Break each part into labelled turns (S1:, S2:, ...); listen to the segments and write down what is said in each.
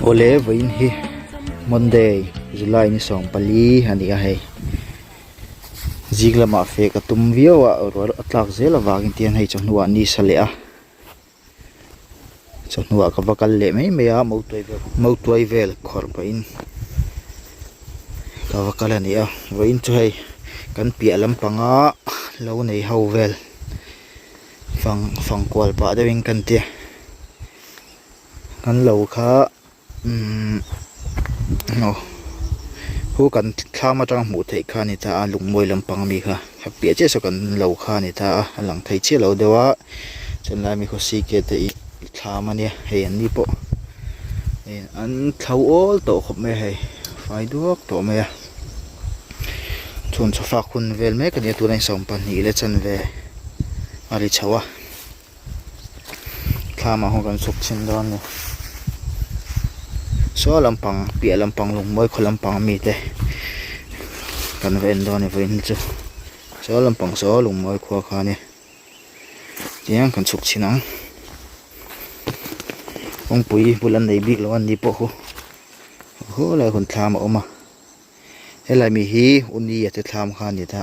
S1: Ole vain hi Monday July ni song pali hani a hei ziglama fe ka tum viawa ro atlak zela wagin tian hei chonwa ni sale a chonwa ka bakal le mai meya mo toy vel khor pa in ka bakal ani a vain chu hei kan pia lampanga lo nei ho vel fang kwal pa dewing kan te kan lo kha no hu kan Thlawhma tang mu thei kha ni ta lung moi lampang mi kha pia che so kan lo kha ni ta lang thei che lo dewa chen la mi kho si ke te i Thlawhma ni he an ni po an thau ol to khop me he fai duak to me chun sofa khun vel me kan ya tu nai som pan ni le chan ve ari chawa Thlawhma ho kan suk chin don ni so lampang pia lampang lung moi kho lampang mi te kan ven don ni vein chu so lampang so lung moi kho kha ni chiang kan suk chinang ong pui bulan nei bik lo an ni po ho la hun Thlawhma oma helai mi hi uni ate Thlawhma kha ni ta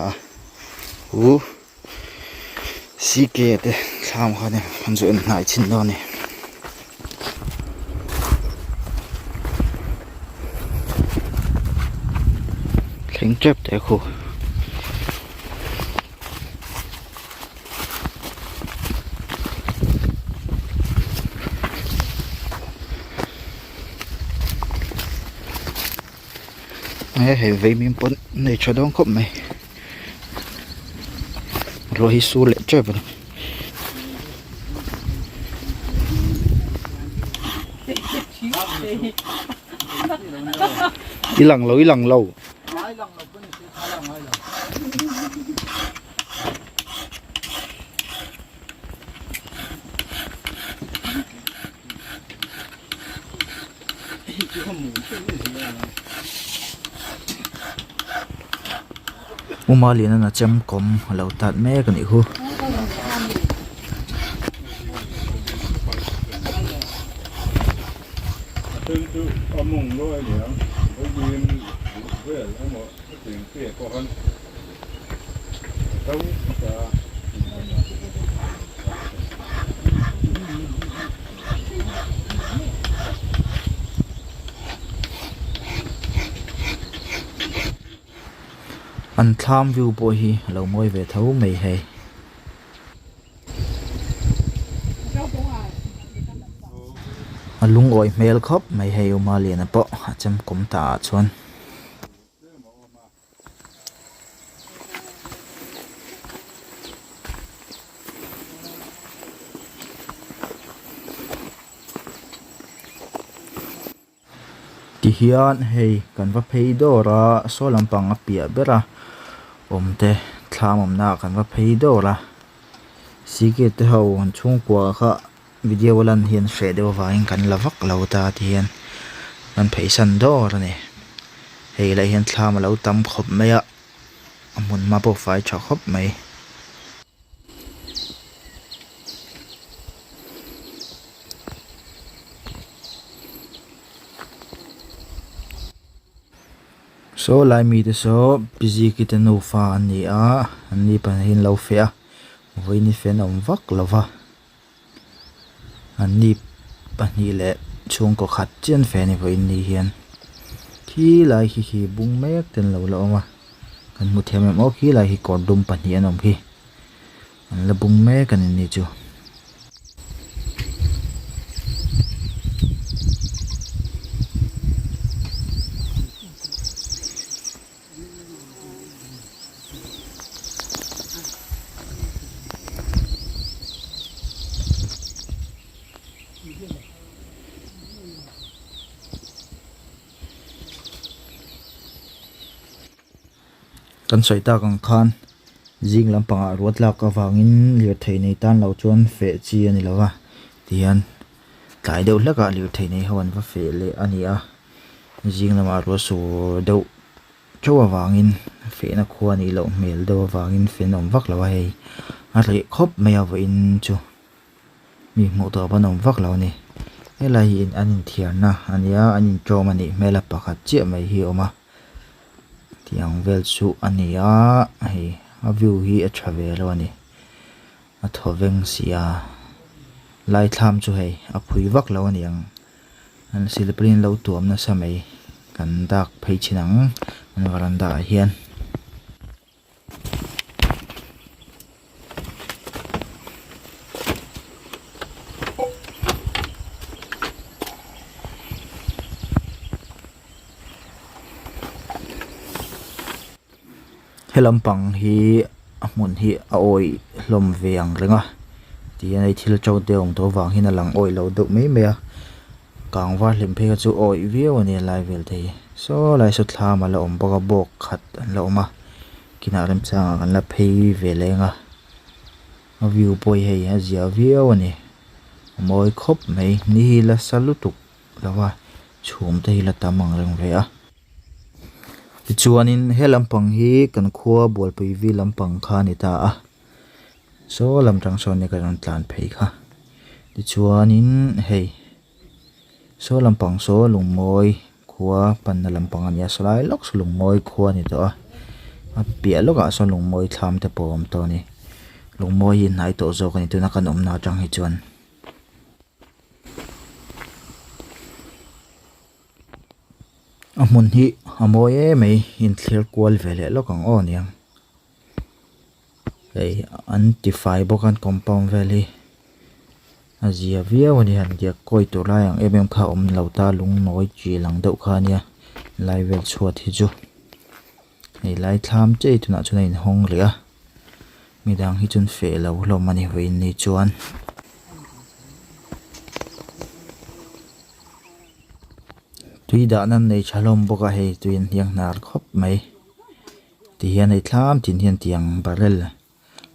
S1: hu si ke te Thlawhma kha ni kan zo en nai chin don ni thing trap te khu hei vei min pon nei chadong khop mai ro hi su le trap ilang lo umali na cham kom lo tat me kan i hu an tham view po hi lo moi ve thau mai hei alung oi mel khop mai hei uma lian po cham kom ta chuan ti hian hei kan va phei dora so lampang a pia bera omte Thlawhma na kan va phei dora sike te ho an chung kwa kha video lan hian hre dewa wain kan lavak lo ta ti hian kan phei san dor ne hei lai hian Thlawhma lo tam khop mai a amun ma po fai tha khop mai so lai mi te so busy kita no fa ani a ani pan hin lo fe a voi ni fen om vak lova ani pani le chung ko khat chen fe ni voi ni hian khi lai hi bung mek ten lo ma kan mu them mo khi lai hi kor dum pani anom hi an la bung me kan ni chu kan soita kang khan jing lampanga ruat la ka wangin lir thei nei tan lo chuan fe chi ani lawa tian tlai deuh hlaka lir thei nei hawan va fe le ani a jing lama ro su deuh chowa wangin fe na khuwa ni lo mel deuh wangin fe nom vak lawa hei a hlei khop mai a in chu mi mo to ba nom vak law ni helai hi in anin thiar na ania anin tawm ani mela pakhat chiah mai hi oma tiang vel chu ania hei a view hi a tha ve lo ani a thoveng sia lai thlam chu hei a phui vak lo ani ang an silprin lo tuam na sa mai kan dak phei chinang an varanda hian helampang hi a hmun hi a oi hlom ve ang renga ti anei thil chau te ong to wang hin a lang oi lo deuh mai mai a kang var hlim phei chu oi viau ani lai vel thei so lai su Thlawhma la om boka bok khat an la oma kina rem changa kan la phei ve lenga a view poi hei a zia viau ani moi khop mai ni la salutuk lawa chhum te hi la tamang reng ve a chuanin he lampang hi kan khua Bualpui vi lampang kha ni ta a so lamtang sawn ni kan tlan phei kha ti chuanin hei so lampang so lungmoi khua pan na lampang ania solai lok su lungmoi khua ni to a pia loka so lungmoi thlam te pom to ni lungmoi hi nai to zo kan tu na kan omna tang hi chuan a hmun hi a mawi mai in thlir kual vele lokang on yang ei an tifai bokan compound valley a zia viau ani han dia koi tur lai ang em kha om lo ta lung noi chi lang deuh kha nia lai vel chhuat hi chu ei lai thlam chei tuna chuna in hong ria midang hi chun fe lo hlom ani vein ni chuan tui da nan nei chalom boka hei tuin hiang nar khop mai ti hian ei thlam tin hian tiang barrel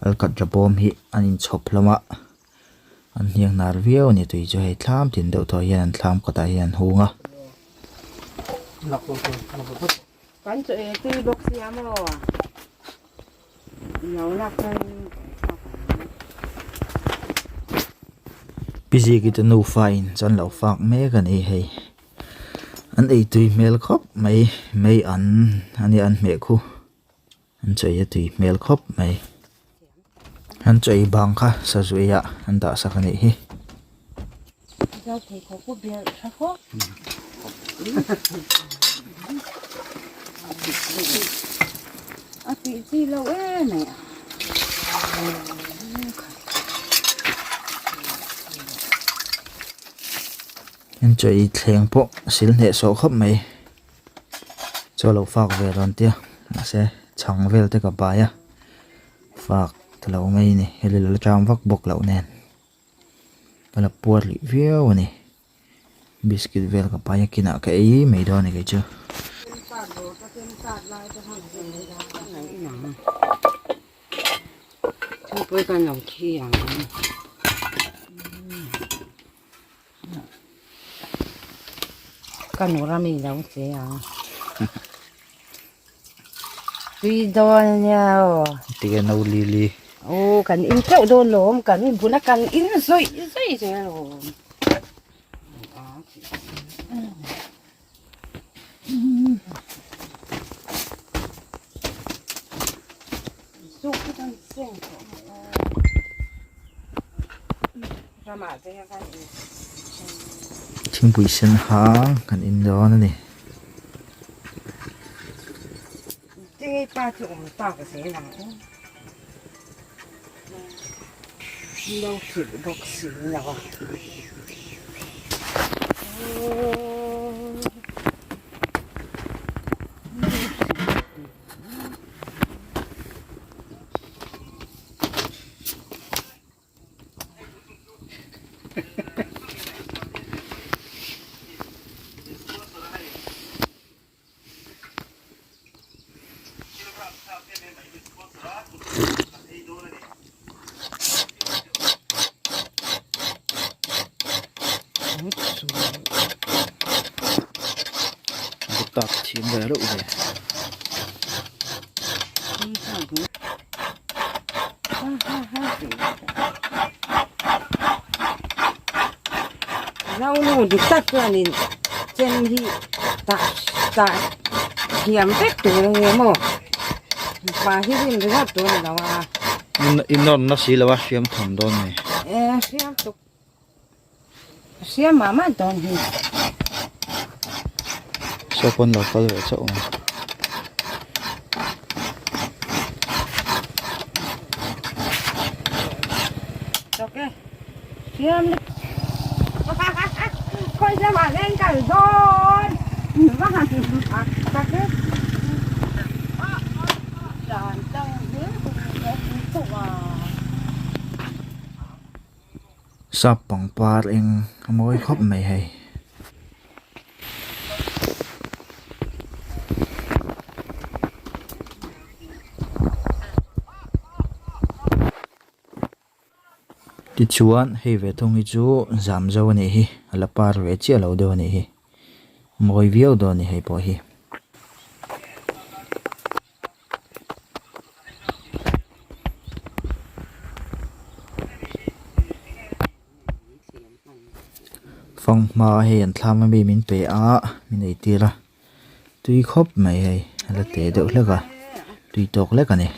S1: alkat jabom hi anin chhop lama an hiang nar viau ni tui chu hei thlam tin deuh thaw hian an thlam kata hian hunga
S2: kan chu e tui box siamo no la kan
S1: busy kit no fine chan lo fak me kan ei hei an ei tui mel khop mai an ani an me khu an chei tui mel khop mai an chei bang kha sa zuya an da sa khani hi
S2: giao thầy có bia sao khó chị gì lâu ấy này
S1: an chei thleng po sil ne so khop mai cho lo fak ve ron tia na se chang vel te ka ba ya fak tlo mai ni helil cham vak bok lo nen pala puar li viau ani biscuit vel ka pa ya kina ka ei mai do ni ke chu
S2: chúng tôi cần lòng thi à cần nó ra mình đâu thế à tuy đo nhau
S1: tiga nau lili
S2: ô cần in chậu đô lốm cần in bún cần in rồi rồi rồi
S1: chim bụi sen hang kan in đó nè
S2: cái ba chỗ mình tạo cái gì nào đâu chỉ bọc xí nào
S1: tạt chim về lúc này
S2: lâu nè ดิตัดตัวนี่เจนที่ตาเขียมเป็ดตัวนึงเลยมั้งปลาที่ริมที่ตัวนี่เราว่า
S1: อินนอนนักศิลปะเสียมทำโดนไหม
S2: เสียมตุกเสียมมาตอนนี้
S1: ชอบคนเราก็เลยชอบ
S2: โอเคเสียมคอยจะมาเล่นกันโดนว่าหันตักเลยจานจังเยอะตัว
S1: สับปังปลาเองขโมยครบไม่ให้ติดชวนให้เวทงฮิจูจามเจ้านี่ฮิละปาร์เวเจียเราเดียวนี่ฮิมวยวิวดอนี่ให้พอฮิฟังมาให้ยันทำมันมีมินเปะมินไอตีละตุยครบไม่ให้ละเตะเด็กเล็กอะตุยตกเล็กกันนี่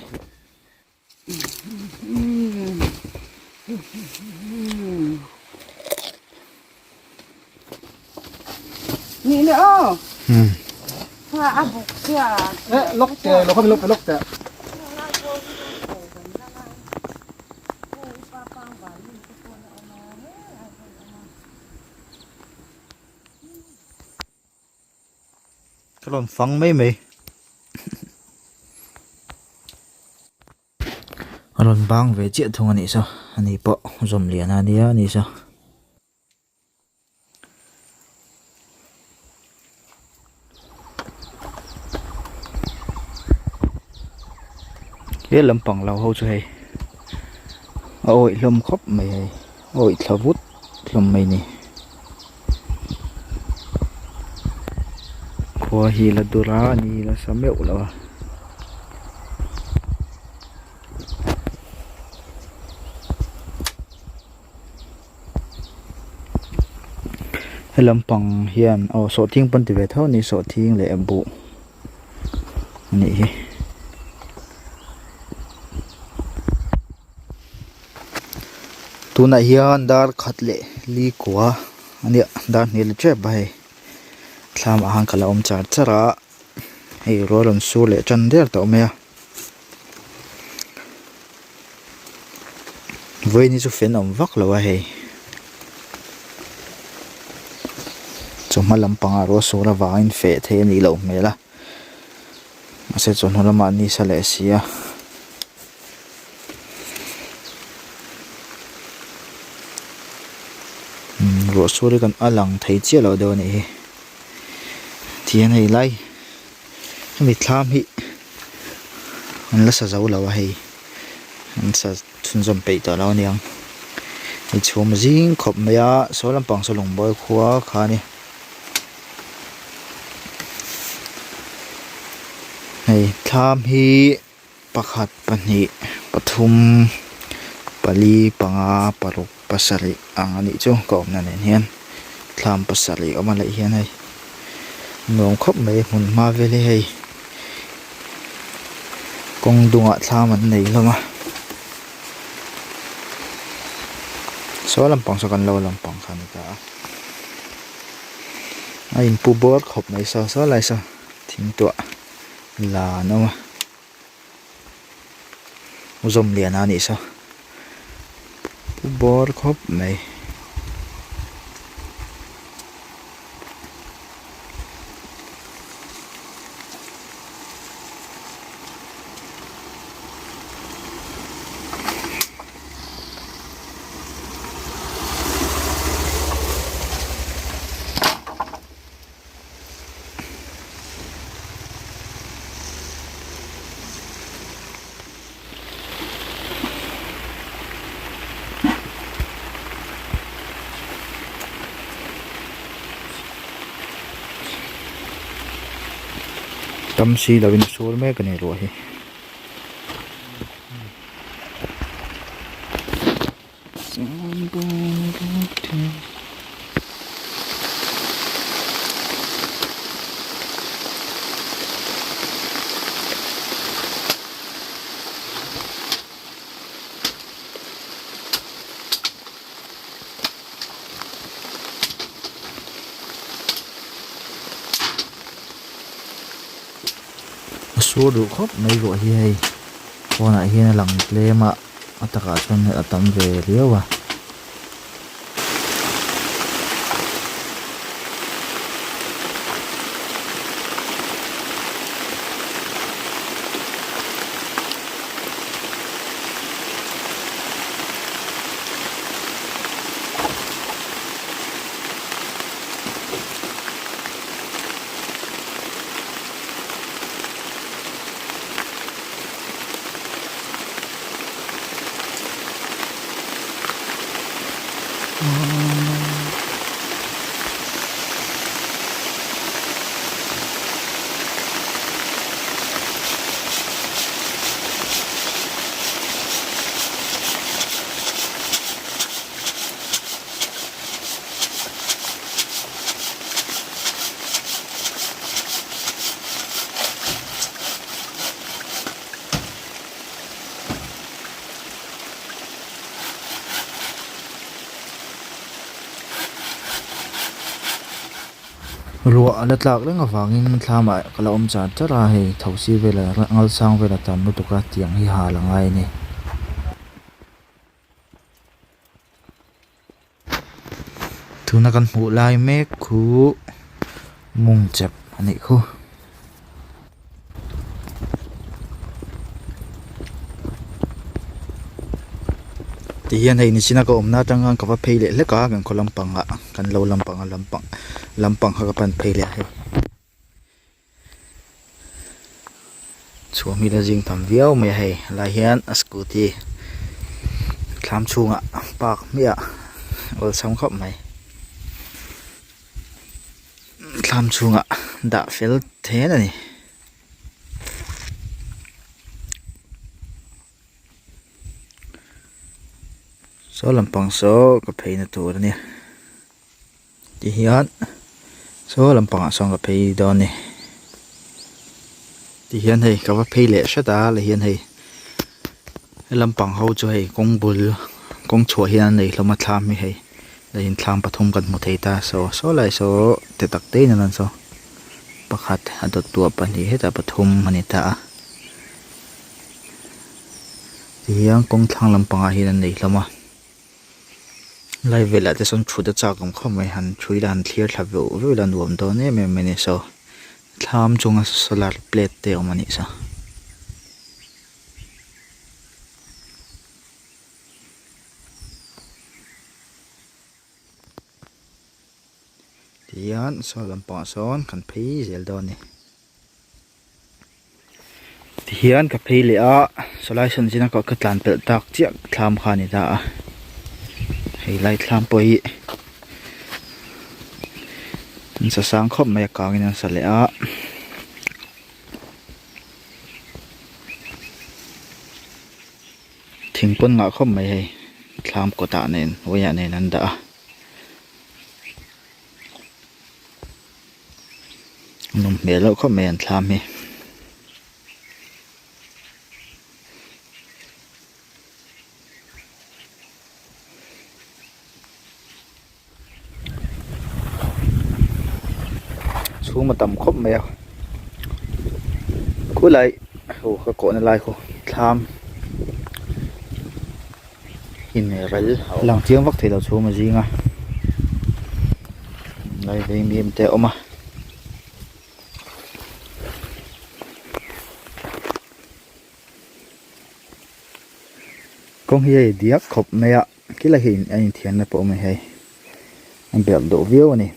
S2: นี่เนอะถ้าอาบุกเสีย
S3: ล็อกเจอเราเข้าไปล็อกไปล็อกแต่
S1: ก็ลองฟังไม่ไหมอารมณ์บางเวจิตทงอันนี้ซะอันนี้ปะจมเหรียญอันนี้นี่ซะเฮ้ยลำปังเราเขาช่วยโอ้ยลมครบไม่โอ้ยทวุฒลมไม่นี่ขวาฮีละดุรานี่ละสมัยอุลาวะให้ลำปังเฮียนเอาโซทิ้งปันติเวทเท่านี้โซทิ้งเลยบุนี่ตัวนั้นเฮียนดาร์ขัดเละลีกว่าอันนี้ดาร์นี่เลยเจ็บไปทำอาหารกะลาจ่าจระให้รอลนสูเละจันเดียร์ต่อเมียเว้ยนี่จะเป็นวักแล้ววะเฮ้จงมาลำปังอารมณ์สูระวางเฟะเทนี่เราเมียละมาเสร็จจนหัวมันนี่สละเสียรัวสูริกันอลังไทยเจียเราเดินนี่เทียนให้ไล่ไม่ทำให้มันละสะเจ้าเราให้มันสะทุนจมไปต่อเราเนี่ยไอ้ชมจิงขบเมียโซลำปังสลงบ่อยขวาขานี่ให้ทำให้ประคัดปัญหิปทุมปลีปังอาปรุกปัสสริอังอันนี้จ้องกอบนั่นเองทำปัสสริออกมาละเอียดให้น้องคบไม่หุ่นมาเวลีให้กงดวงทำมันไหนแล้วมาสวลำปังสกันเราลำปังขันตาไอ้ปูบอดขบไม่ซะอะไรซะทิ้งตัวลาเนาะอุจมเลียนานี่ซะปูบอดขบไม่ tâm si là bên số mấy cái này rồi số đủ khóc mấy gọi hi hay con này hi lằng lê mà tất cả con ở tầm về liêu à ruộng lật lạc đấy ngọc vàng in tham lại cái ông chán chắc là hay thầu si về là ngal sang về là tạm nó tục ra tiếng hi hà là ngay nè thứ nó cần phụ lại mẹ khu mùng chập anh ấy khu thì hiện nay chỉ là có ông na đang ăn cà phê lệ lết cả gần có lâm bằng ạ gần lâu lâm bằng hơi cái phê lệ hay chúa mi đã dừng thầm véo mày hay là hiện scooty làm chuông ạ bạc mi ạ ở xong khóc mày làm chuông ạ đã phê thế này số làm bằng số cà phê nó tụt nè thì hiện số làm bằng xong cà phê đó nè thì hiện hay cà phê lệ sẽ đã là hiện hay làm bằng hậu cho hay công bùn công chùa hiện này là mặt làm hay là hiện làm bắt thông gần một thầy ta số lại số để tắc tế nên số bắt hạt hạt tua bản thì hết là bắt thông mình ta thì hiện công thang làm bằng hiện này là mà lại về lại son chủ đã trả công không mấy hắn chui đàn clear tháp vụ rồi đàn uổng đó nè mình nè sao tham chung solar plate teo mà nè sao thì hắn sao làm bỏ son cần phí gì đó nè thì hắn cà phê lẽ solar sun chỉ nó có cái tàn tự tạc chiếc tham khan này đã hay lại làm bồi sẽ sáng khóc mày càng nên sẽ lẽ thình quân ngã khóc mày hay làm của tạ nên với nhà này nên đã nôm mẹ lâu khóc mày làm mày xuống mà tầm khóc mèo cuối lại cái cổ này lại tham hình này rải lòng tiếng vắt thì đầu xuống mà gì nghe đây về miếng tẹo mà con hi điếc khóc mèo cái là hình anh thiền là bộ mày hay anh bèo đổ viêu này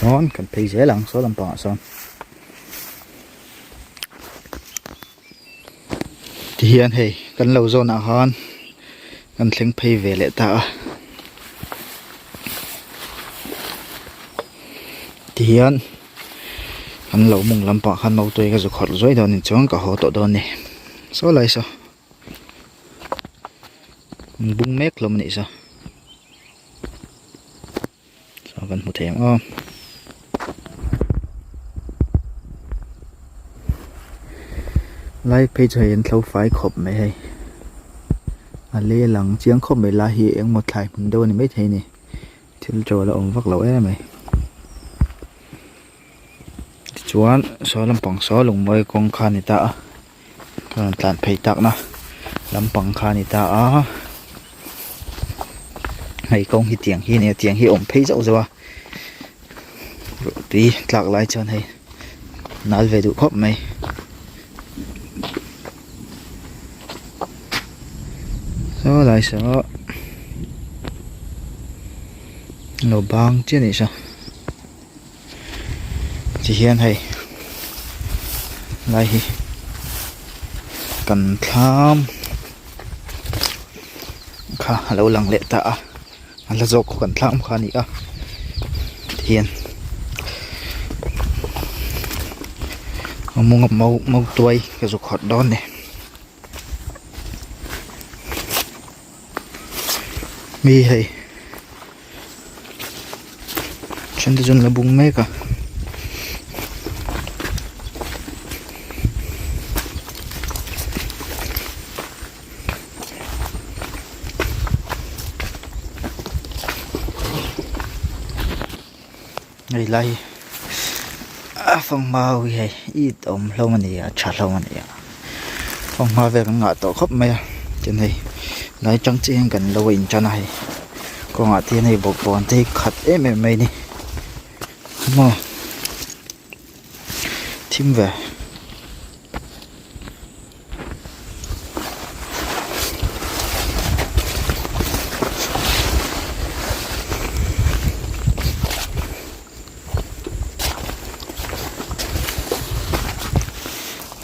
S1: son cần phê dễ lắm số làm bằng son thì hiện hay cần lâu rồi nào hơn cần thling phê về lệ tạo thì hiện cần lâu mùng làm bằng khăn màu tươi cái dục hot rồi đó nên chọn cả hồ tổ đó nè số lại sao bung mét luôn này sao sao cần một thèm không lại phê cho hiện thâu phái khộp mày hay lê lằng chiếng khộp mày là hiện một thải mình đâu này mấy thế này thì cho là ông vắt lỗi mày chuan so lampang so lungmoi kong kha ni ta kan tlan phei tak na lampang kha ni ta a hei kong hi tiang hi ne tiang hi om phei zau zawa ti tlak lai chon hei nal ve du khop mai so lai so lo bang chen ni sa chỉ hiền hay lại cần tham khá lâu lặng lệ ta là do cần tham khá nhỉ hiền mua ngọc màu tuổi cái dục hot đón này mi hay chân chân là bung mê cả này lại phong màu hay ít ôm lâu mà nè chả lâu mà nè phong màu về con ngựa tổ khóc mày trên này lại trắng trên gần lâu in cho này con ngựa thiên này bộ bọn thì khát em mày đi mà thêm về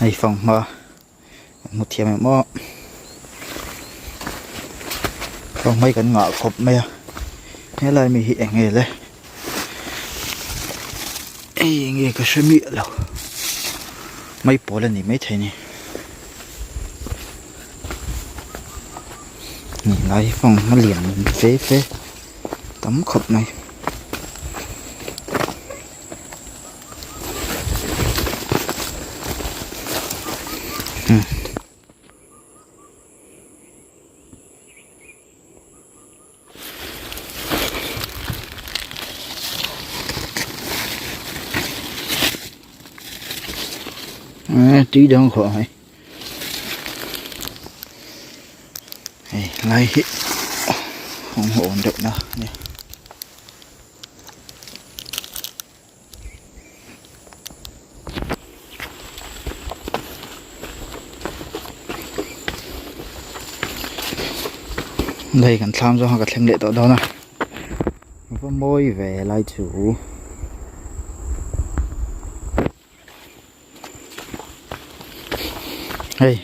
S1: này phòng mà một thiệp mà mò phòng mấy cái ngõ cọp mày thế lại mình hiện nghề đây nghề cái sơ miệng đâu mấy bỏ lên thì mấy thầy này nhìn lại phòng nó liền phế phế tấm cọp này tí đơn khỏi lại không ổn được nữa nè đây cần tham cho họ cả thêm lệ tội đó nè có môi về lại chủ hey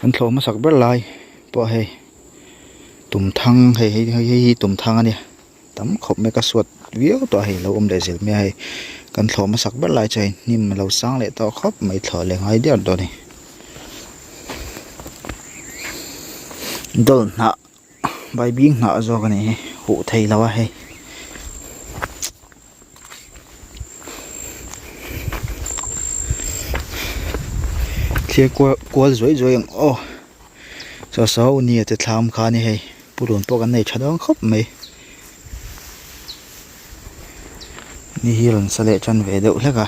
S1: anh Thlawhma sắc bớt lại bỏ hey tụm thăng hey tụm thăng anh tấm khop mấy cái suốt viết tọa hey lâu để dễ mẹ hey anh Thlawhma sắc bớt lại chơi nhưng mà lâu sáng lại tao khóc mấy thở lên hai đứa đó này đơn nợ bài biến nợ do cái này hộ thầy lâu hey chia qua rồi ô sao sao nia thì làm khá này hay bù đồn to cái này chả đâu khóc mày ni hi lần sau lệ chân về đậu hết cả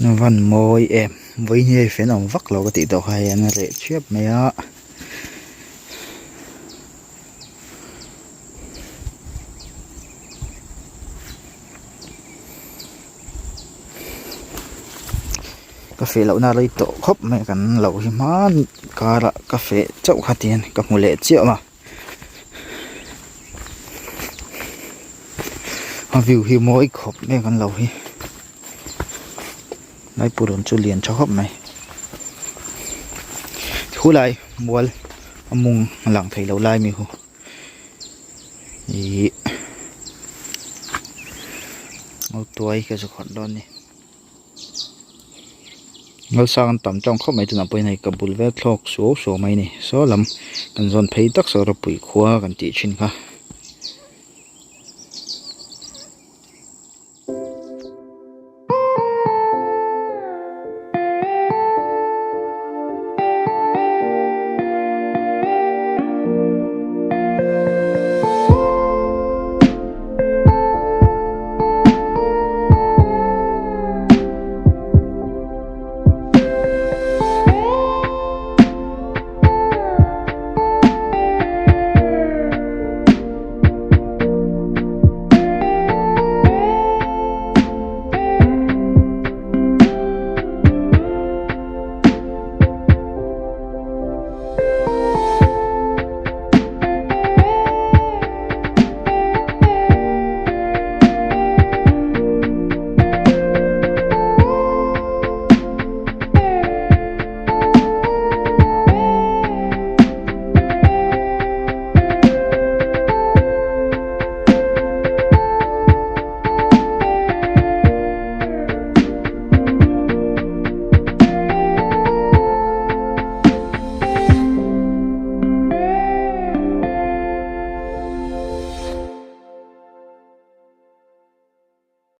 S1: nó văn môi em với như phải nòng vắt lâu cái tỷ đầu hay anh lệ chép mày á cà phê lẩu na lấy tổ khóc mẹ cần lẩu thì má cả là cà phê chậu khá tiền cả một lệ triệu mà view hi mỗi khóc mẹ cần lẩu hi lấy bù đồn cho liền cho khóc mày khu lại mual mùng lặng thầy lẩu lai mi hồ ý mau tuổi cái số khoản đòn này ngô sang tầm trong khóc mấy tuần après này cầm bùn vét thọc số mấy này số lắm cần dọn thấy tắc số rồi bụi khóa cần chỉ chín ha